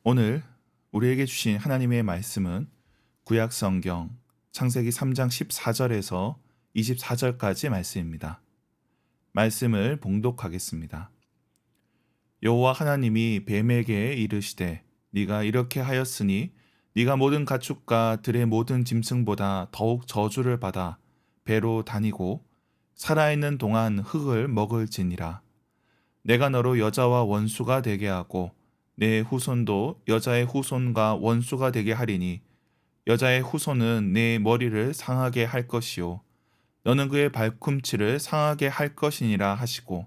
오늘 우리에게 주신 하나님의 말씀은 구약 성경 창세기 3장 14절에서 24절까지 말씀입니다. 말씀을 봉독하겠습니다. 여호와 하나님이 뱀에게 이르시되 네가 이렇게 하였으니 네가 모든 가축과 들의 모든 짐승보다 더욱 저주를 받아 배로 다니고 살아있는 동안 흙을 먹을지니라. 내가 너로 여자와 원수가 되게 하고 내 후손도 여자의 후손과 원수가 되게 하리니 여자의 후손은 내 머리를 상하게 할 것이요 너는 그의 발꿈치를 상하게 할 것이니라 하시고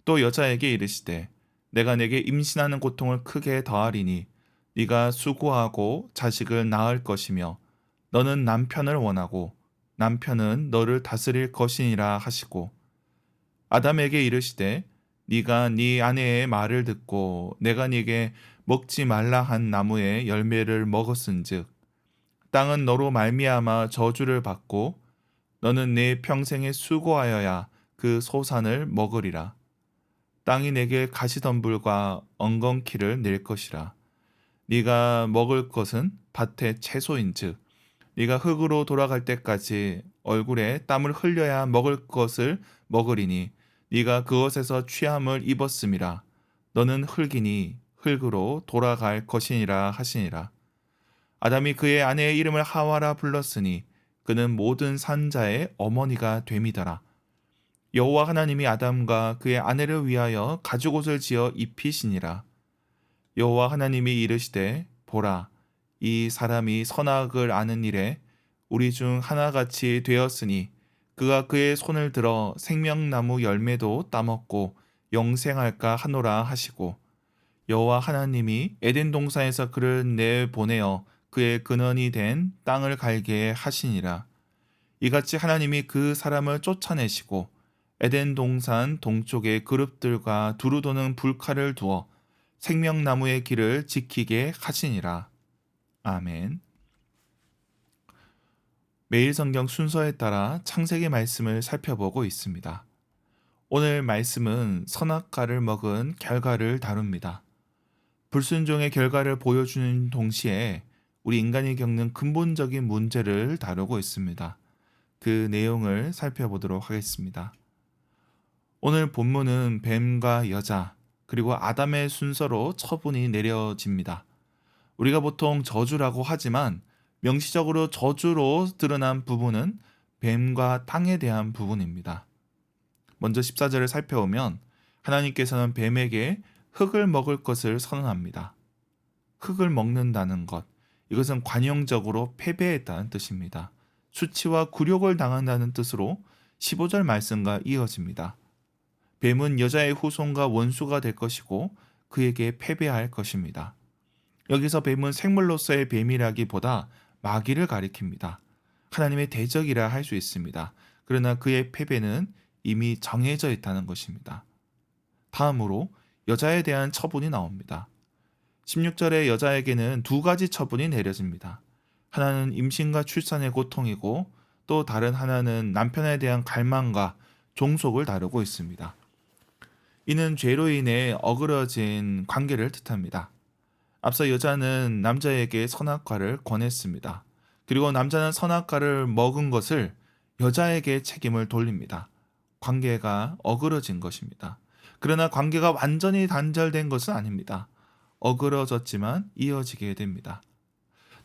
또 여자에게 이르시되 내가 내게 임신하는 고통을 크게 더하리니 네가 수고하고 자식을 낳을 것이며 너는 남편을 원하고 남편은 너를 다스릴 것이니라 하시고 아담에게 이르시되 네가 네 아내의 말을 듣고 내가 네게 먹지 말라 한 나무의 열매를 먹었은즉 땅은 너로 말미암아 저주를 받고 너는 내 평생에 수고하여야 그 소산을 먹으리라. 땅이 내게 가시덤불과 엉겅퀴를 낼 것이라. 네가 먹을 것은 밭의 채소인즉 네가 흙으로 돌아갈 때까지 얼굴에 땀을 흘려야 먹을 것을 먹으리니 네가 그것에서 취함을 입었음이라. 너는 흙이니 흙으로 돌아갈 것이니라 하시니라. 아담이 그의 아내의 이름을 하와라 불렀으니 그는 모든 산자의 어머니가 됨이더라. 여호와 하나님이 아담과 그의 아내를 위하여 가죽옷을 지어 입히시니라. 여호와 하나님이 이르시되 보라 이 사람이 선악을 아는 일에 우리 중 하나같이 되었으니 그가 그의 손을 들어 생명나무 열매도 따먹고 영생할까 하노라 하시고 여호와 하나님이 에덴 동산에서 그를 내보내어 그의 근원이 된 땅을 갈게 하시니라. 이같이 하나님이 그 사람을 쫓아내시고 에덴 동산 동쪽에 그룹들과 두루 도는 불칼을 두어 생명나무의 길을 지키게 하시니라. 아멘. 매일 성경 순서에 따라 창세기 말씀을 살펴보고 있습니다. 오늘 말씀은 선악과를 먹은 결과를 다룹니다. 불순종의 결과를 보여주는 동시에 우리 인간이 겪는 근본적인 문제를 다루고 있습니다. 그 내용을 살펴보도록 하겠습니다. 오늘 본문은 뱀과 여자, 그리고 아담의 순서로 처분이 내려집니다. 우리가 보통 저주라고 하지만 명시적으로 저주로 드러난 부분은 뱀과 땅에 대한 부분입니다. 먼저 14절을 살펴보면 하나님께서는 뱀에게 흙을 먹을 것을 선언합니다. 흙을 먹는다는 것, 이것은 관용적으로 패배했다는 뜻입니다. 수치와 굴욕을 당한다는 뜻으로 15절 말씀과 이어집니다. 뱀은 여자의 후손과 원수가 될 것이고 그에게 패배할 것입니다. 여기서 뱀은 생물로서의 뱀이라기보다 마귀를 가리킵니다. 하나님의 대적이라 할 수 있습니다. 그러나 그의 패배는 이미 정해져 있다는 것입니다. 다음으로 여자에 대한 처분이 나옵니다. 16절에 여자에게는 두 가지 처분이 내려집니다. 하나는 임신과 출산의 고통이고 또 다른 하나는 남편에 대한 갈망과 종속을 다루고 있습니다. 이는 죄로 인해 어그러진 관계를 뜻합니다. 앞서 여자는 남자에게 선악과를 권했습니다. 그리고 남자는 선악과를 먹은 것을 여자에게 책임을 돌립니다. 관계가 어그러진 것입니다. 그러나 관계가 완전히 단절된 것은 아닙니다. 어그러졌지만 이어지게 됩니다.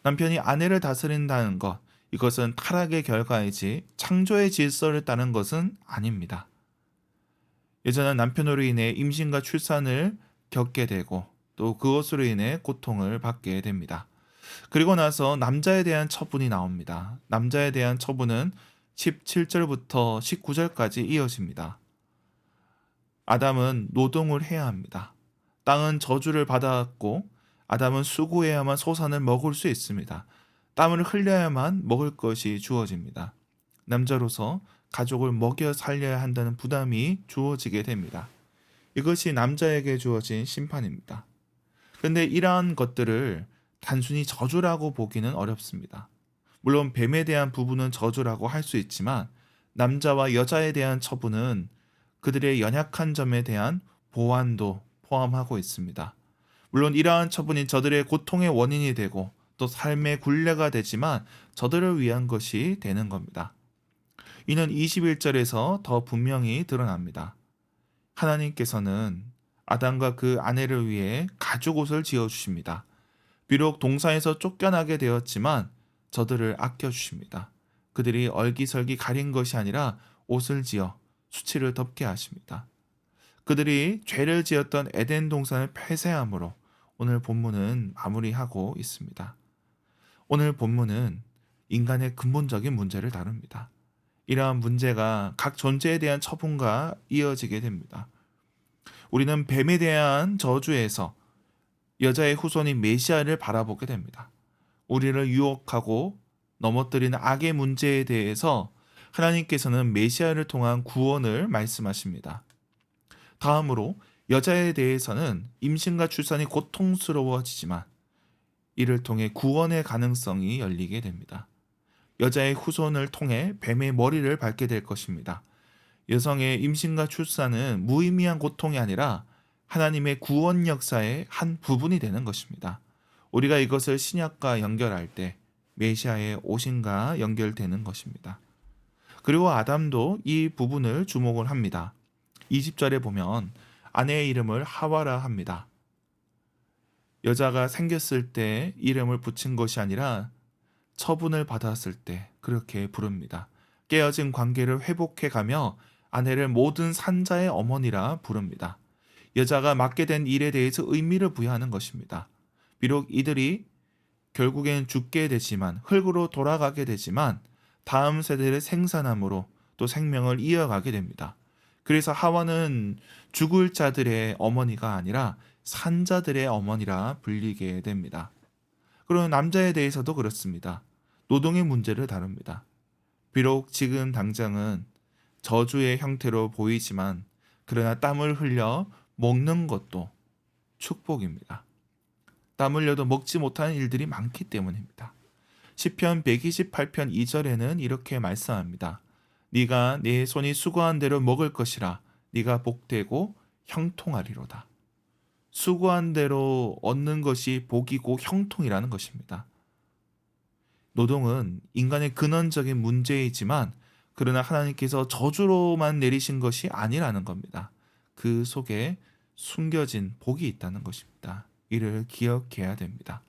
남편이 아내를 다스린다는 것, 이것은 타락의 결과이지 창조의 질서를 따른 것은 아닙니다. 여자는 남편으로 인해 임신과 출산을 겪게 되고 또 그것으로 인해 고통을 받게 됩니다. 그리고 나서 남자에 대한 처분이 나옵니다. 남자에 대한 처분은 17절부터 19절까지 이어집니다. 아담은 노동을 해야 합니다. 땅은 저주를 받았고 아담은 수고해야만 소산을 먹을 수 있습니다. 땀을 흘려야만 먹을 것이 주어집니다. 남자로서 가족을 먹여 살려야 한다는 부담이 주어지게 됩니다. 이것이 남자에게 주어진 심판입니다. 그런데 이러한 것들을 단순히 저주라고 보기는 어렵습니다. 물론 뱀에 대한 부분은 저주라고 할 수 있지만 남자와 여자에 대한 처분은 그들의 연약한 점에 대한 보완도 포함하고 있습니다. 물론 이러한 처분이 저들의 고통의 원인이 되고 또 삶의 굴레가 되지만 저들을 위한 것이 되는 겁니다. 이는 21절에서 더 분명히 드러납니다. 하나님께서는 아담과 그 아내를 위해 가죽 옷을 지어 주십니다. 비록 동산에서 쫓겨나게 되었지만 저들을 아껴 주십니다. 그들이 얼기설기 가린 것이 아니라 옷을 지어 수치를 덮게 하십니다. 그들이 죄를 지었던 에덴 동산을 폐쇄함으로 오늘 본문은 마무리하고 있습니다. 오늘 본문은 인간의 근본적인 문제를 다룹니다. 이러한 문제가 각 존재에 대한 처분과 이어지게 됩니다. 우리는 뱀에 대한 저주에서 여자의 후손인 메시아를 바라보게 됩니다. 우리를 유혹하고 넘어뜨리는 악의 문제에 대해서 하나님께서는 메시아를 통한 구원을 말씀하십니다. 다음으로 여자에 대해서는 임신과 출산이 고통스러워지지만 이를 통해 구원의 가능성이 열리게 됩니다. 여자의 후손을 통해 뱀의 머리를 밟게 될 것입니다. 여성의 임신과 출산은 무의미한 고통이 아니라 하나님의 구원 역사의 한 부분이 되는 것입니다. 우리가 이것을 신약과 연결할 때 메시아의 오심과 연결되는 것입니다. 그리고 아담도 이 부분을 주목을 합니다. 20절에 보면 아내의 이름을 하와라 합니다. 여자가 생겼을 때 이름을 붙인 것이 아니라 처분을 받았을 때 그렇게 부릅니다. 깨어진 관계를 회복해 가며 아내를 모든 산자의 어머니라 부릅니다. 여자가 맡게 된 일에 대해서 의미를 부여하는 것입니다. 비록 이들이 결국엔 죽게 되지만 흙으로 돌아가게 되지만 다음 세대를 생산함으로 또 생명을 이어가게 됩니다. 그래서 하와는 죽을 자들의 어머니가 아니라 산자들의 어머니라 불리게 됩니다. 그리고 남자에 대해서도 그렇습니다. 노동의 문제를 다룹니다. 비록 지금 당장은 저주의 형태로 보이지만 그러나 땀을 흘려 먹는 것도 축복입니다. 땀 흘려도 먹지 못하는 일들이 많기 때문입니다. 시편 128편 2절에는 이렇게 말씀합니다. 네가 네 손이 수고한 대로 먹을 것이라 네가 복되고 형통하리로다. 수고한 대로 얻는 것이 복이고 형통이라는 것입니다. 노동은 인간의 근원적인 문제이지만 그러나 하나님께서 저주로만 내리신 것이 아니라는 겁니다. 그 속에 숨겨진 복이 있다는 것입니다. 이를 기억해야 됩니다.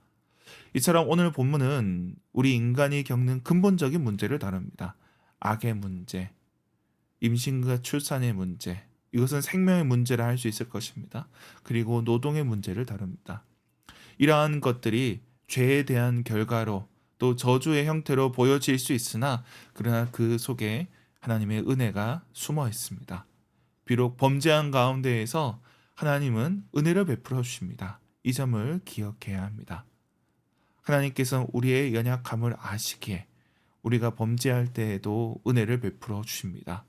이처럼 오늘 본문은 우리 인간이 겪는 근본적인 문제를 다룹니다. 악의 문제, 임신과 출산의 문제, 이것은 생명의 문제라 할 수 있을 것입니다. 그리고 노동의 문제를 다룹니다. 이러한 것들이 죄에 대한 결과로 또 저주의 형태로 보여질 수 있으나 그러나 그 속에 하나님의 은혜가 숨어 있습니다. 비록 범죄한 가운데에서 하나님은 은혜를 베풀어 주십니다. 이 점을 기억해야 합니다. 하나님께서는 우리의 연약함을 아시기에 우리가 범죄할 때에도 은혜를 베풀어 주십니다.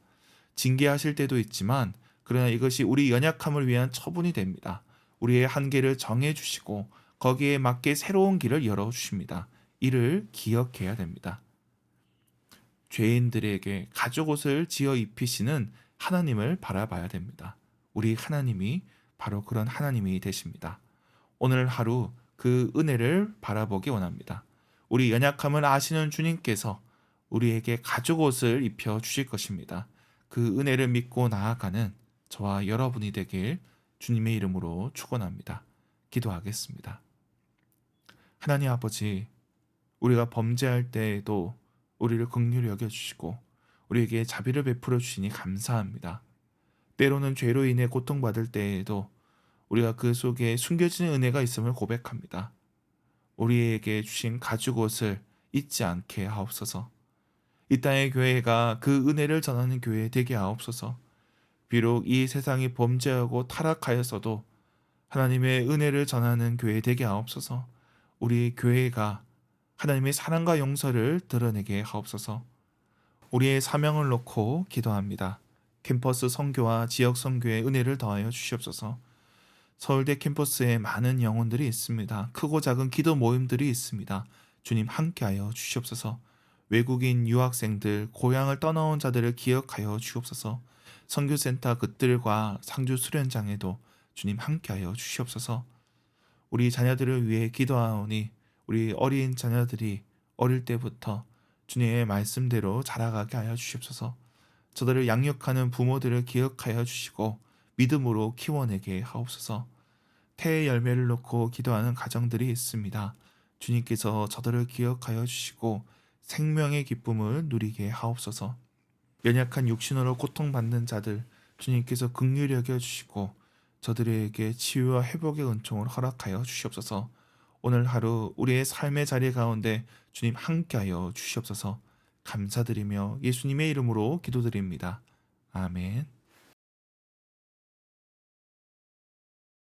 징계하실 때도 있지만 그러나 이것이 우리 연약함을 위한 처분이 됩니다. 우리의 한계를 정해 주시고 거기에 맞게 새로운 길을 열어 주십니다. 이를 기억해야 됩니다. 죄인들에게 가죽옷을 지어 입히시는 하나님을 바라봐야 됩니다. 우리 하나님이 바로 그런 하나님이 되십니다. 오늘 하루 그 은혜를 바라보기 원합니다. 우리 연약함을 아시는 주님께서 우리에게 가죽옷을 입혀 주실 것입니다. 그 은혜를 믿고 나아가는 저와 여러분이 되길 주님의 이름으로 축원합니다. 기도하겠습니다. 하나님 아버지, 우리가 범죄할 때에도 우리를 긍휼히 여겨주시고 우리에게 자비를 베풀어 주시니 감사합니다. 때로는 죄로 인해 고통받을 때에도 우리가 그 속에 숨겨진 은혜가 있음을 고백합니다. 우리에게 주신 가죽옷을 잊지 않게 하옵소서. 이 땅의 교회가 그 은혜를 전하는 교회 되게 하옵소서. 비록 이 세상이 범죄하고 타락하였어도 하나님의 은혜를 전하는 교회 되게 하옵소서. 우리 교회가 하나님의 사랑과 용서를 드러내게 하옵소서. 우리의 사명을 놓고 기도합니다. 캠퍼스 선교와 지역 선교에 은혜를 더하여 주시옵소서. 서울대 캠퍼스에 많은 영혼들이 있습니다. 크고 작은 기도 모임들이 있습니다. 주님 함께하여 주시옵소서. 외국인 유학생들, 고향을 떠나온 자들을 기억하여 주옵소서. 선교센터 그들과 상주 수련장에도 주님 함께하여 주시옵소서. 우리 자녀들을 위해 기도하오니 우리 어린 자녀들이 어릴 때부터 주님의 말씀대로 자라가게 하여 주시옵소서. 저들을 양육하는 부모들을 기억하여 주시고 믿음으로 키워내게 하옵소서. 태의 열매를 놓고 기도하는 가정들이 있습니다. 주님께서 저들을 기억하여 주시고 생명의 기쁨을 누리게 하옵소서. 연약한 육신으로 고통받는 자들 주님께서 긍휼히 여겨 주시고 저들에게 치유와 회복의 은총을 허락하여 주시옵소서. 오늘 하루 우리의 삶의 자리 가운데 주님 함께하여 주시옵소서. 감사드리며 예수님의 이름으로 기도드립니다. 아멘.